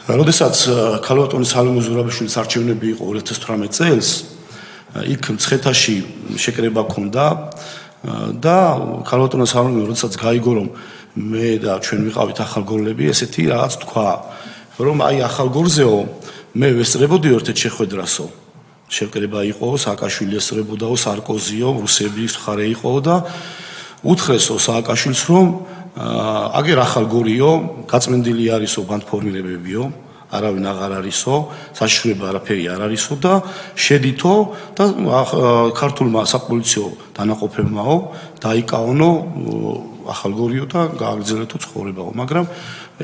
როდესაც ქალბატონი სალომე ზურაბიშვილის არჩევნები იყო 2018 წელს, იქ მცხეთაში შეკრება ჰქონდა და ქალბატონი სალომე როდესაც გაიგო რომ მე და ჩვენ ვიყავით ახალგორლები, ესეთი რაღაც თქვა, რომ აი ახალგორზეო მე ვესწრებოდი ერთ შეხვედრასო. შეკრება იყო, სააკაშვილი ესწრებოდაო, სარკოზიო, რუსების მხარე იყო და უთხრესო სააკაშვილს რომ აგერ ახალგორიო, გაწმენდილი არისო ბანდფორმირებებიო, არავინ აღარ არისო, საშიშროება არაფერი არ არისო და შედითო და ქართულმა საპოლიციო დანაყოფებმაო დაიკავონო ახალგორიო და გააგრძელეთო ცხოვრებაო, მაგრამ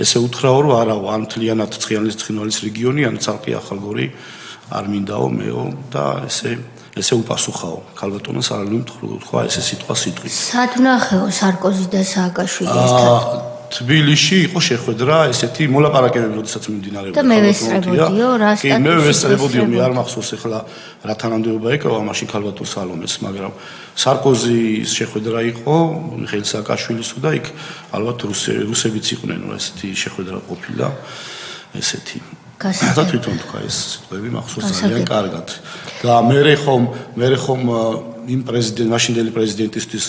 ესე უთხრაო რომ არაო, ან მთლიანად ცხინვალის რეგიონი, ან ცალკე ახალგორი არ მინდაო მეო და ესე უპასუხაო ქალბატონმა სალომემ თქვა ესე სიტყვა სიტყვით. სად ნახეო სარკოზი და სააკაშვილი ერთად? თბილისში იყო შეხვედრა, ესეთი მოლაპარაკებები, როდესაც მიმდინარეობდა. და მე ვესწრებოდიო, რა სტატუსი? კი, მე ვესწრებოდიო, მე არ მახსოვს ახლა რა თანამდებობა ეკავა მაშინ ქალბატონ სალომეს, მაგრამ სარკოზის შეხვედრა იყო, მიხეილ სააკაშვილისო და იქ ალბათ რუსებიც იყვნენ, ესეთი შეხვედრა ყოფილა, ესეთი. და თვითონ თქვა ეს სიტყვები მახსოვს ძალიან კარგად. და მე ხომ იმ მაშინდელი პრეზიდენტისთვის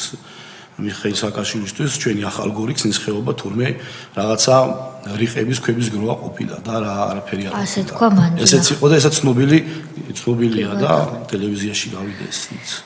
მიხეილ სააკაშვილისთვის ჩვენი ახალგორი ქსნის ხეობა თურმე რაღაცა რიყების ქვების გროვა ყოფილა და არაფერი არ. ასე თქვა მანდ. ესეც იყო და ესაც ცნობილია და ტელევიზიაში გავიდა ესეც.